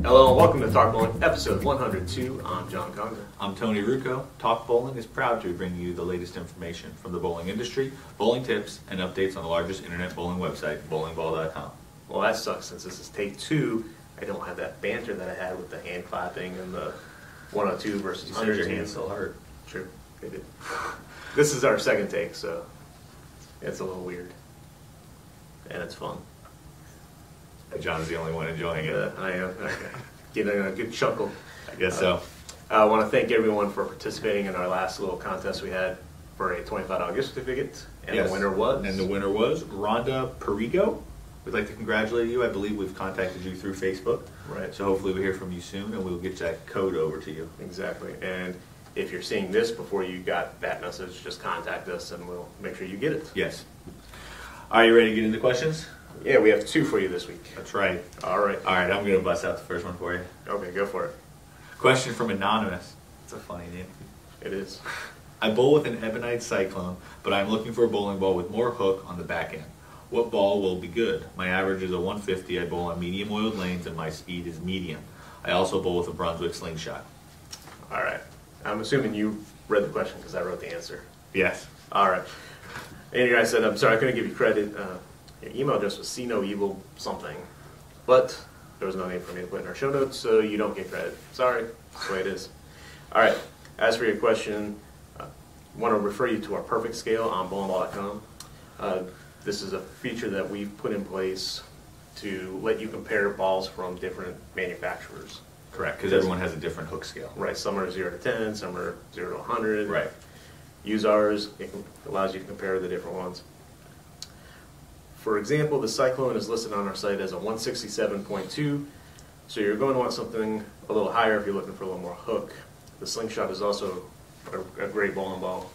Hello and welcome to Talk Bowling, episode 102. I'm John Conger. I'm Tony Rucco. Talk Bowling is proud to bring you the latest information from the bowling industry, bowling tips, and updates on the largest internet bowling website, bowlingball.com. Well, that sucks since this is take two. I don't have that banter that I had with the hand clapping and the 102 versus 100. Your hands still hurt. True, they did. This is our second take, so it's a little weird. And it's fun. John's the only one enjoying it. I am. Getting a good chuckle. I guess so. I want to thank everyone for participating in our last little contest we had for a $25 gift certificate. And yes. The winner was? And the winner was Rhonda Perigo. We'd like to congratulate you. I believe we've contacted you through Facebook. Right. So hopefully we hear from you soon and we'll get that code over to you. Exactly. And if you're seeing this before you got that message, just contact us and we'll make sure you get it. Yes. Are you ready to get into questions? Yeah, we have two for you this week. That's right. All right. All right, I'm going to bust out the first one for you. Okay, go for it. Question from Anonymous. It's a funny name. It is. I bowl with an ebonite Cyclone, but I'm looking for a bowling ball with more hook on the back end. What ball will be good? My average is a 150. I bowl on medium oiled lanes and my speed is medium. I also bowl with a Brunswick Slingshot. All right. I'm assuming you read the question because I wrote the answer. Yes. All right. And you guys said, I'm sorry, I couldn't give you credit. Your email address was see no evil something, but there was no name for me to put in our show notes, so you don't get credit. Sorry, that's the way it is. All right, as for your question, I want to refer you to our perfect scale on bowlingballcom. This is a feature that we've put in place to let you compare balls from different manufacturers. Correct, because everyone has a different hook scale. Right, some are 0 to 10, some are 0 to 100. Right. Use ours, it allows you to compare the different ones. For example, the Cyclone is listed on our site as a 167.2, so you're going to want something a little higher if you're looking for a little more hook. The Slingshot is also a great bowling ball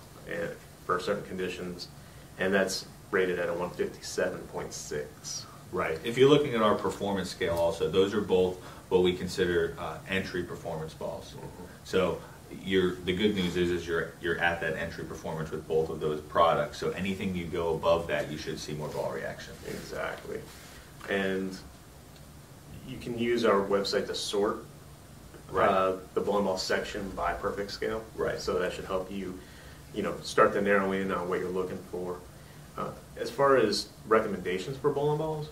for certain conditions, and that's rated at a 157.6. Right. If you're looking at our performance scale also, those are both what we consider entry performance balls. Mm-hmm. So the good news is you're at that entry performance with both of those products. So anything you go above that, you should see more ball reaction. Exactly. And you can use our website to sort the bowling ball section by perfect scale. Right. So that should help you, start to narrow in on what you're looking for. As far as recommendations for bowling balls,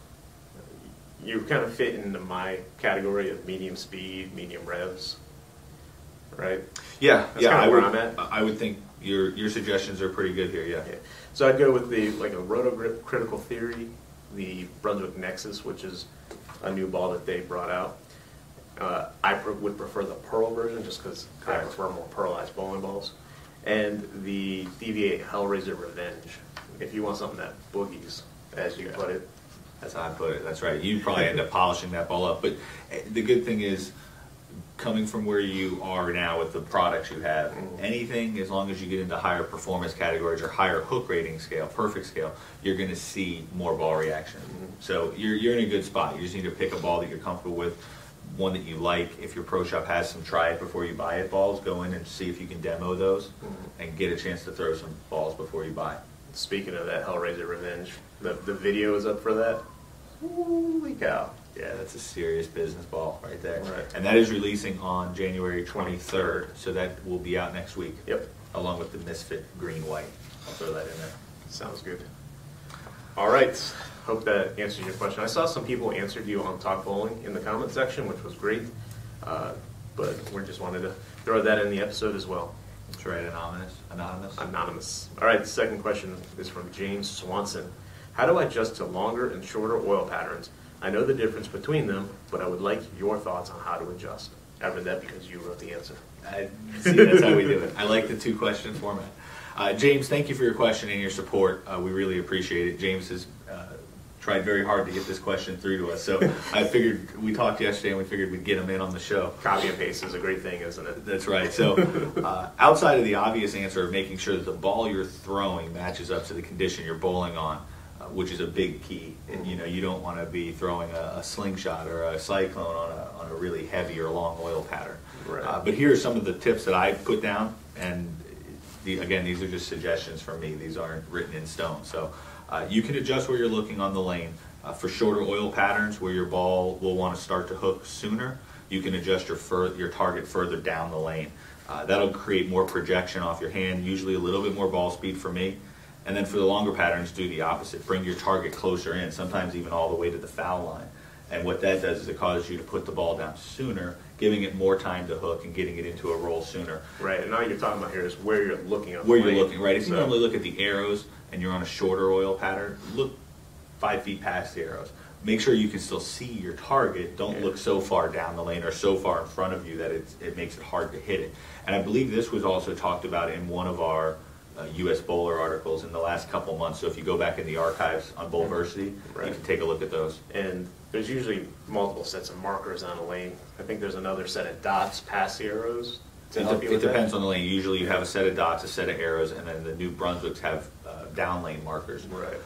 you kind of fit into my category of medium speed, medium revs. Right? Yeah, That's kind of where I'm at. I would think your suggestions are pretty good here, yeah. So I'd go with a Rotogrip Critical Theory, the Brunswick Nexus, which is a new ball that they brought out. I would prefer the Pearl version just because I prefer more pearlized bowling balls. And the DV8 Hellraiser Revenge, if you want something that boogies, as you put it. That's how I put it, that's right. You'd probably end up polishing that ball up. But the good thing is, coming from where you are now with the products you have, anything, as long as you get into higher performance categories or higher hook rating scale, perfect scale, you're going to see more ball reaction. So you're in a good spot. You just need to pick a ball that you're comfortable with, one that you like. If your pro shop has some try it before you buy it balls, go in and see if you can demo those and get a chance to throw some balls before you buy. Speaking of that Hellraiser Revenge, the video is up for that. Holy cow. Yeah, that's a serious business ball right there. Right. And that is releasing on January 23rd, so that will be out next week. Yep. Along with the Misfit Green-White. I'll throw that in there. Sounds good. All right. Hope that answers your question. I saw some people answered you on Talk Bowling in the comment section, which was great. But we just wanted to throw that in the episode as well. That's right, Anonymous. All right, the second question is from James Swanson. How do I adjust to longer and shorter oil patterns? I know the difference between them, but I would like your thoughts on how to adjust. I read that because you wrote the answer. See, that's how we do it. I like the two-question format. James, thank you for your question and your support. We really appreciate it. James has tried very hard to get this question through to us. So I figured, we talked yesterday and we figured we'd get him in on the show. Copy and paste is a great thing, isn't it? That's right. So outside of the obvious answer of making sure that the ball you're throwing matches up to the condition you're bowling on, which is a big key. And you don't want to be throwing a slingshot or a cyclone on a really heavy or long oil pattern. Right. But here are some of the tips that I put down, and again, these are just suggestions from me. These aren't written in stone. So you can adjust where you're looking on the lane. For shorter oil patterns where your ball will want to start to hook sooner, you can adjust your target further down the lane. That'll create more projection off your hand, usually a little bit more ball speed for me. And then for the longer patterns, do the opposite. Bring your target closer in, sometimes even all the way to the foul line. And what that does is it causes you to put the ball down sooner, giving it more time to hook and getting it into a roll sooner. Right, and all you're talking about here is where you're looking at. Where you're looking, right. If you normally look at the arrows and you're on a shorter oil pattern, look 5 feet past the arrows. Make sure you can still see your target. Don't look so far down the lane or so far in front of you that it makes it hard to hit it. And I believe this was also talked about in one of our U.S. bowler articles in the last couple months. So if you go back in the archives on Bowlversity, you can take a look at those. And there's usually multiple sets of markers on a lane. I think there's another set of dots past the arrows to help you with that. It depends on the lane. Usually you have a set of dots, a set of arrows, and then the New Brunswicks have down lane markers. Right.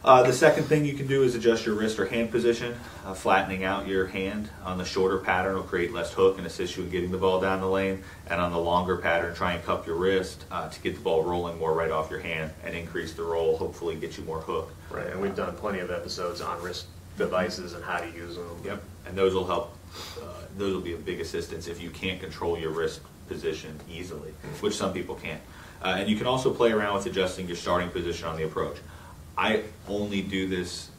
The second thing you can do is adjust your wrist or hand position. Flattening out your hand on the shorter pattern will create less hook and assist you in getting the ball down the lane. And on the longer pattern, try and cup your wrist to get the ball rolling more right off your hand and increase the roll, hopefully get you more hook. Right, and we've done plenty of episodes on wrist devices and how to use them. Yep, and those will help. Those will be a big assistance if you can't control your wrist position easily, which some people can't. And you can also play around with adjusting your starting position on the approach. I only do this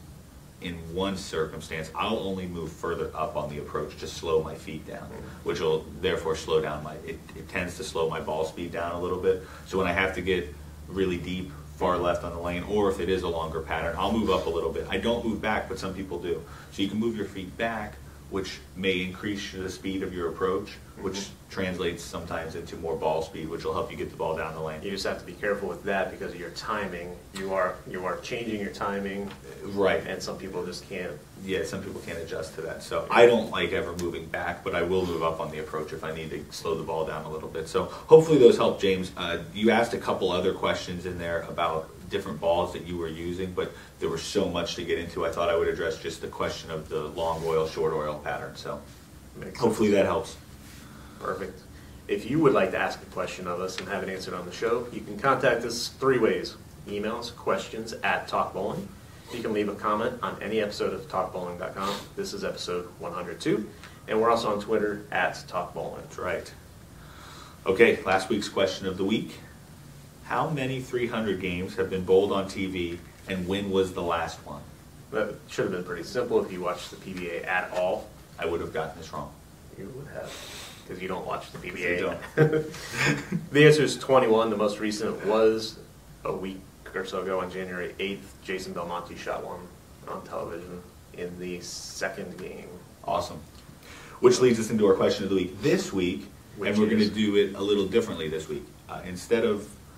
in one circumstance. I'll only move further up on the approach to slow my feet down, which will therefore slow down it tends to slow my ball speed down a little bit. So when I have to get really deep, far left on the lane, or if it is a longer pattern, I'll move up a little bit. I don't move back, but some people do. So you can move your feet back, which may increase the speed of your approach, which translates sometimes into more ball speed, which will help you get the ball down the lane. You just have to be careful with that because of your timing. You are changing your timing. Right. And some people just can't. Yeah, some people can't adjust to that. So I don't like ever moving back, but I will move up on the approach if I need to slow the ball down a little bit. So hopefully those help, James. You asked a couple other questions in there about different balls that you were using, but there was so much to get into. I thought I would address just the question of the long oil, short oil pattern. So hopefully that helps. Perfect. If you would like to ask a question of us and have it answered on the show, you can contact us 3 ways. Emails, questions at Talk Bowling. You can leave a comment on any episode of TalkBowling.com. This is episode 102. And we're also on Twitter at Talk Bowling. That's right. Okay, last week's question of the week. How many 300 games have been bowled on TV, and when was the last one? That should have been pretty simple if you watched the PBA at all. I would have gotten this wrong. You would have, because you don't watch the PBA. You don't. The answer is 21. The most recent was a week or so ago on January 8th. Jason Belmonte shot one on television in the second game. Awesome. Which leads us into our question of the week this week, and we're going to do it a little differently this week.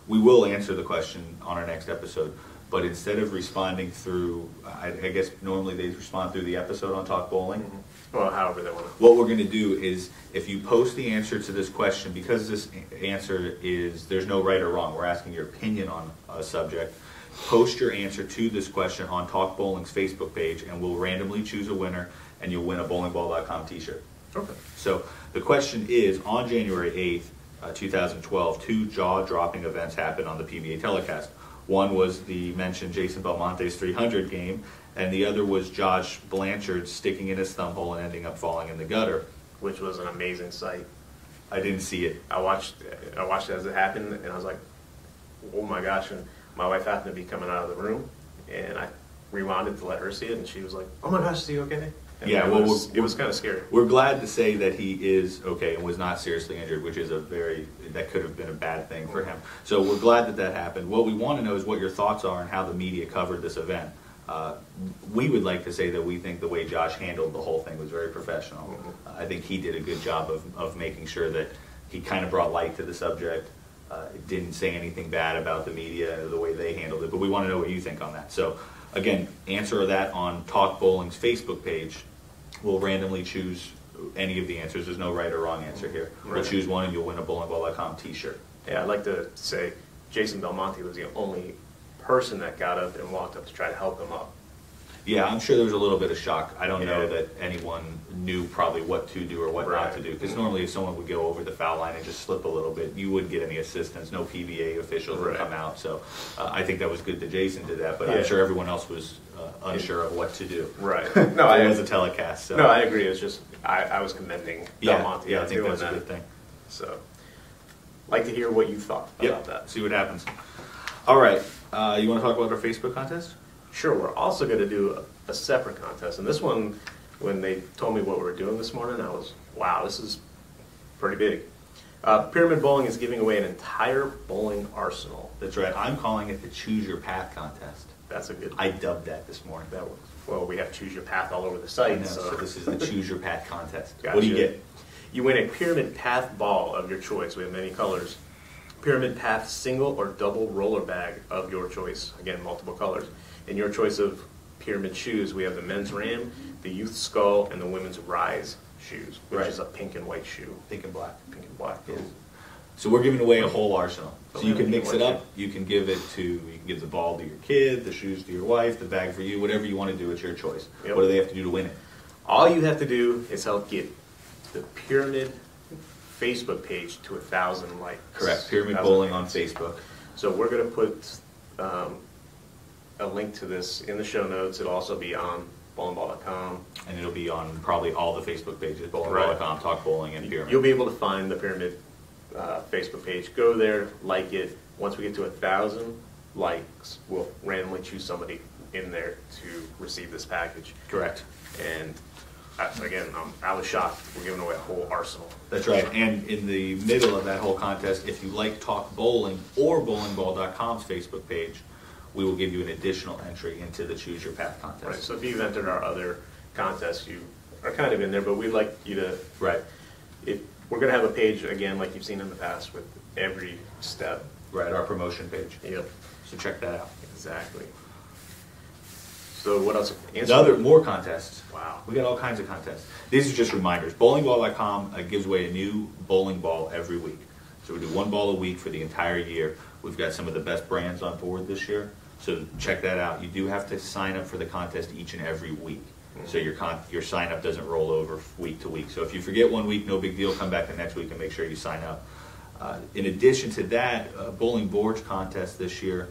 We will answer the question on our next episode, but instead of responding through, I guess normally they respond through the episode on Talk Bowling. Mm-hmm. Well, however they want to. What we're going to do is, if you post the answer to this question, because this answer is, there's no right or wrong, we're asking your opinion on a subject, post your answer to this question on Talk Bowling's Facebook page, and we'll randomly choose a winner, and you'll win a bowlingball.com t-shirt. Okay. So the question is, on January 8th, 2012, 2 jaw-dropping events happened on the PBA telecast. One was the mentioned Jason Belmonte's 300 game, and the other was Josh Blanchard sticking in his thumb hole and ending up falling in the gutter. Which was an amazing sight. I didn't see it. I watched it as it happened, and I was like, oh my gosh. And my wife happened to be coming out of the room, and I rewound it to let her see it, and she was like, oh my gosh, is he okay? And yeah, it was kind of scary. We're glad to say that he is okay and was not seriously injured, which is that could have been a bad thing for him. So we're glad that happened. What we want to know is what your thoughts are on how the media covered this event. We would like to say that we think the way Josh handled the whole thing was very professional. Mm-hmm. I think he did a good job of making sure that he kind of brought light to the subject. Didn't say anything bad about the media or the way they handled it, but we want to know what you think on that. So again, answer that on Talk Bowling's Facebook page. We'll randomly choose any of the answers. There's no right or wrong answer here. Right. We'll choose one and you'll win a bowlingball.com t-shirt. Yeah, I'd like to say Jason Belmonte was the only person that got up and walked up to try to help him up. Yeah, I'm sure there was a little bit of shock. I don't know that anyone knew probably what to do or what not to do. Because normally if someone would go over the foul line and just slip a little bit, you wouldn't get any assistance. No PBA officials would come out. So I think that was good that Jason did that. But I'm sure everyone else was unsure of what to do. Right. No, it was a telecast. So. No, I agree. It's just I was commending Del Monte. Yeah, I think that's a good thing. So, like to hear what you thought about that. See what happens. All right. You want to talk about our Facebook contest? Sure. We're also going to do a separate contest. And this one, when they told me what we were doing this morning, I was, wow, this is pretty big. Pyramid Bowling is giving away an entire bowling arsenal. That's right. I'm calling it the Choose Your Path contest. That's a good one. I dubbed that this morning. That works. Well, we have Choose Your Path all over the site. So this is the Choose Your Path contest. Gotcha. What do you get? You win a Pyramid Path ball of your choice. We have many colors. Pyramid Path single or double roller bag of your choice. Again, multiple colors. And your choice of pyramid shoes, we have the men's Ram, the youth Skull, and the women's Rise shoes, which is a pink and white shoe. Pink and black. Pink and black. Yeah. So we're giving away a whole arsenal. So you can mix it up. You can give the ball to your kid, the shoes to your wife, the bag for you, whatever you want to do. It's your choice. Yep. What do they have to do to win it? All you have to do is help get the Pyramid Facebook page to 1,000 likes. Correct. Pyramid Bowling on Facebook. So we're going to put a link to this in the show notes. It'll also be on bowlingball.com. And it'll be on probably all the Facebook pages, bowlingball.com, Talk Bowling, and Pyramid. You'll be able to find the Pyramid Facebook page. Go there, like it. Once we get to 1,000 likes, we'll randomly choose somebody in there to receive this package. Correct. And again, I was shocked. We're giving away a whole arsenal. That's right. And in the middle of that whole contest, if you like Talk Bowling or bowlingball.com's Facebook page, we will give you an additional entry into the Choose Your Path contest. Right. So if you've entered our other contests, you are kind of in there, but we'd like you to. Right. We're going to have a page again, like you've seen in the past, with every step. Right. Our promotion page. Yep. So check that out. Exactly. So what else? More contests. Wow. We got all kinds of contests. These are just reminders. Bowlingball.com gives away a new bowling ball every week. So we do one ball a week for the entire year. We've got some of the best brands on board this year. So check that out. You do have to sign up for the contest each and every week. So your sign up doesn't roll over week to week. So if you forget one week, no big deal. Come back the next week and make sure you sign up. In addition to that, Bowling Boards contest this year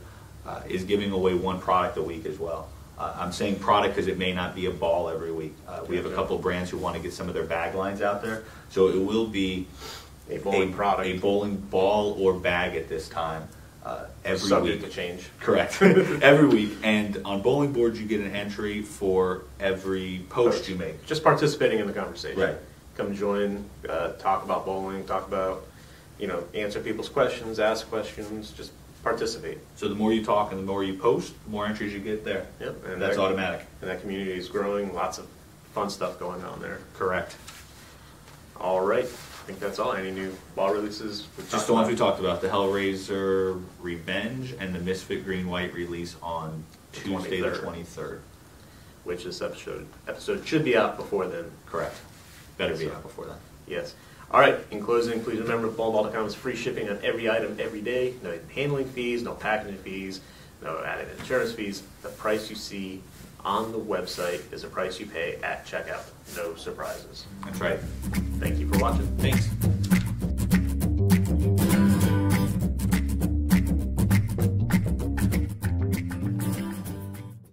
is giving away one product a week as well. I'm saying product because it may not be a ball every week. We have a couple of brands who want to get some of their bag lines out there. So it will be a bowling product, a bowling ball or bag at this time every subject week. To change. Correct. Every week. And on Bowling Boards, you get an entry for every post you make. Just participating in the conversation. Right. Come join, talk about bowling, talk about, answer people's questions, ask questions, just participate. So the more you talk and the more you post, the more entries you get there. Yep. And that's automatic. And that community is growing. Lots of fun stuff going on there. Correct. All right. I think that's all. Any new ball releases? Just the ones we talked about. The Hellraiser Revenge and the Misfit Green White release on Tuesday the 23rd. Which this episode should be out before then. Correct. Better be out before then. Yes. All right. In closing, please remember bowlingball.com is free shipping on every item every day. No handling fees, no packaging fees, no added insurance fees. The price you see on the website is the price you pay at checkout. No surprises. That's right. Thank you for watching. Thanks.